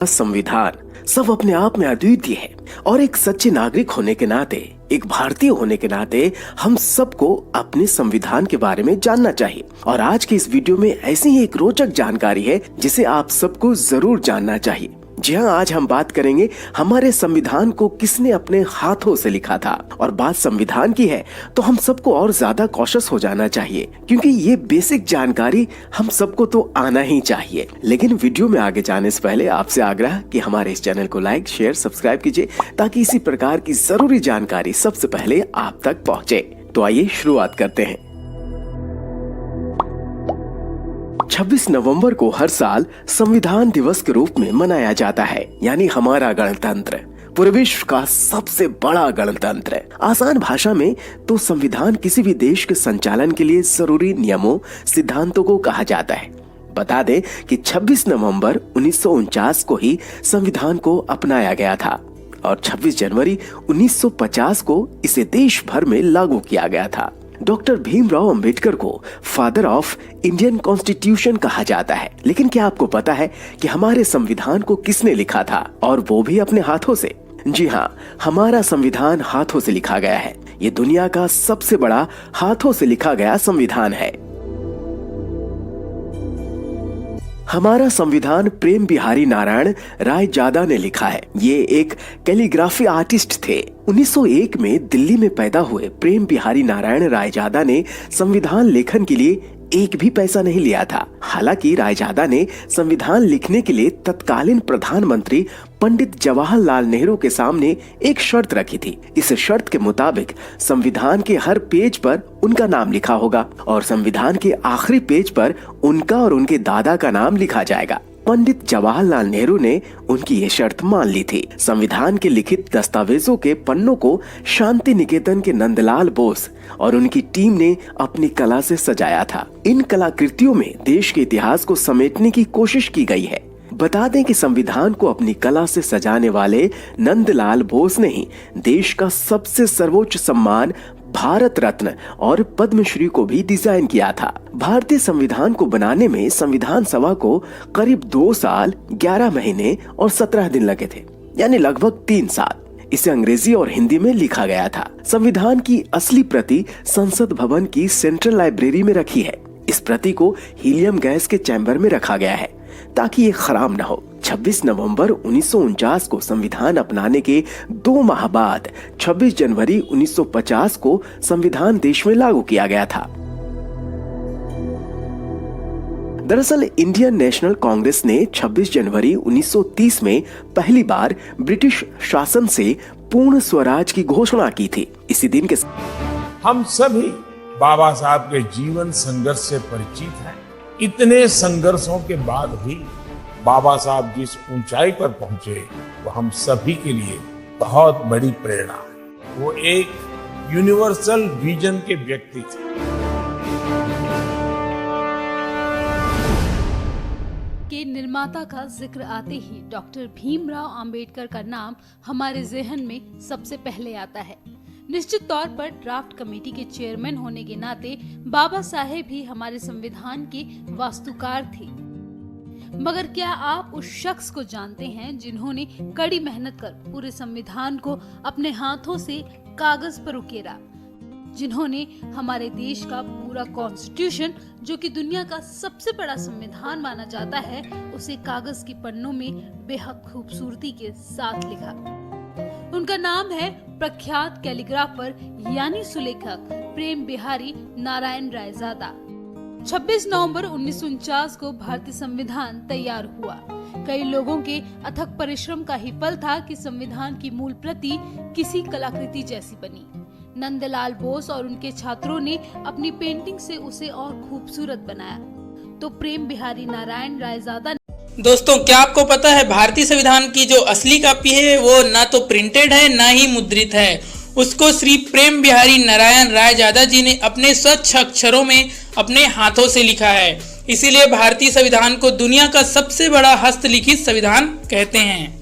संविधान सब अपने आप में अद्वितीय है और एक सच्चे नागरिक होने के नाते, एक भारतीय होने के नाते हम सबको अपने संविधान के बारे में जानना चाहिए। और आज के इस वीडियो में ऐसी ही एक रोचक जानकारी है जिसे आप सबको जरूर जानना चाहिए। जी हाँ, आज हम बात करेंगे हमारे संविधान को किसने अपने हाथों से लिखा था। और बात संविधान की है तो हम सबको और ज्यादा कॉशियस हो जाना चाहिए, क्योंकि ये बेसिक जानकारी हम सबको तो आना ही चाहिए। लेकिन वीडियो में आगे जाने से पहले आपसे आग्रह कि हमारे इस चैनल को लाइक, शेयर, सब्सक्राइब कीजिए ताकि इसी प्रकार की जरूरी जानकारी सबसे पहले आप तक पहुँचे। तो आइए शुरुआत करते हैं। 26 नवंबर को हर साल संविधान दिवस के रूप में मनाया जाता है, यानी हमारा गणतंत्र, पूरे विश्व का सबसे बड़ा गणतंत्र। आसान भाषा में तो संविधान किसी भी देश के संचालन के लिए जरूरी नियमों, सिद्धांतों को कहा जाता है। बता दें कि 26 नवंबर 1949 को ही संविधान को अपनाया गया था और 26 जनवरी 1950 को इसे देश भर में लागू किया गया था। डॉक्टर भीमराव अंबेडकर को फादर ऑफ इंडियन कॉन्स्टिट्यूशन कहा जाता है। लेकिन क्या आपको पता है कि हमारे संविधान को किसने लिखा था, और वो भी अपने हाथों से? जी हाँ, हमारा संविधान हाथों से लिखा गया है। ये दुनिया का सबसे बड़ा हाथों से लिखा गया संविधान है। हमारा संविधान प्रेम बिहारी नारायण रायजादा ने लिखा है। ये एक कैलीग्राफी आर्टिस्ट थे। 1901 में दिल्ली में पैदा हुए प्रेम बिहारी नारायण रायजादा ने संविधान लेखन के लिए एक भी पैसा नहीं लिया था। हालांकि रायजादा ने संविधान लिखने के लिए तत्कालीन प्रधानमंत्री पंडित जवाहरलाल नेहरू के सामने एक शर्त रखी थी। इस शर्त के मुताबिक संविधान के हर पेज पर उनका नाम लिखा होगा और संविधान के आखिरी पेज पर उनका और उनके दादा का नाम लिखा जाएगा। पंडित जवाहरलाल नेहरू ने उनकी ये शर्त मान ली थी। संविधान के लिखित दस्तावेजों के पन्नों को शांति निकेतन के नंदलाल बोस और उनकी टीम ने अपनी कला से सजाया था। इन कलाकृतियों में देश के इतिहास को समेटने की कोशिश की गई है। बता दें कि संविधान को अपनी कला से सजाने वाले नंदलाल बोस ने ही देश का सबसे सर्वोच्च सम्मान भारत रत्न और पद्मश्री को भी डिजाइन किया था। भारतीय संविधान को बनाने में संविधान सभा को करीब 2 साल 11 महीने और 17 दिन लगे थे, यानी लगभग 3 साल। इसे अंग्रेजी और हिंदी में लिखा गया था। संविधान की असली प्रति संसद भवन की सेंट्रल लाइब्रेरी में रखी है। इस प्रति को हीलियम गैस के चैम्बर में रखा गया है ताकि ये खराब न हो। 26 नवंबर 1949 को संविधान अपनाने के 2 माह बाद 26 जनवरी 1950 को संविधान देश में लागू किया गया था। दरअसल इंडियन नेशनल कांग्रेस ने 26 जनवरी 1930 में पहली बार ब्रिटिश शासन से पूर्ण स्वराज की घोषणा की थी। इसी दिन के हम सभी बाबा साहब के जीवन संघर्ष से परिचित हैं। इतने संघर्षों के बाद भी बाबा साहब जिस ऊंचाई पर पहुंचे वो हम सभी के लिए बहुत बड़ी प्रेरणा है। वो एक यूनिवर्सल विजन के व्यक्ति थे। के निर्माता का जिक्र आते ही डॉक्टर भीमराव अंबेडकर का नाम हमारे जहन में सबसे पहले आता है। निश्चित तौर पर ड्राफ्ट कमेटी के चेयरमैन होने के नाते बाबा साहेब भी हमारे संविधान के वास्तुकार थे। मगर क्या आप उस शख्स को जानते हैं जिन्होंने कड़ी मेहनत कर पूरे संविधान को अपने हाथों से कागज पर उकेरा, जिन्होंने हमारे देश का पूरा कॉन्स्टिट्यूशन, जो कि दुनिया का सबसे बड़ा संविधान माना जाता है, उसे कागज के पन्नों में बेहद खूबसूरती के साथ लिखा। उनका नाम है प्रख्यात कैलीग्राफर यानी सुलेखक प्रेम बिहारी नारायण रायजादा। 26 नवंबर 1949 को भारतीय संविधान तैयार हुआ। कई लोगों के अथक परिश्रम का ही फल था कि संविधान की मूल प्रति किसी कलाकृति जैसी बनी। नंदलाल बोस और उनके छात्रों ने अपनी पेंटिंग से उसे और खूबसूरत बनाया, तो प्रेम बिहारी नारायण रायजादा। दोस्तों, क्या आपको पता है भारतीय संविधान की जो असली कॉपी है वो ना तो प्रिंटेड है ना ही मुद्रित है। उसको श्री प्रेम बिहारी नारायण रायजादा जी ने अपने स्वच्छ अक्षरों में अपने हाथों से लिखा है। इसीलिए भारतीय संविधान को दुनिया का सबसे बड़ा हस्तलिखित संविधान कहते हैं।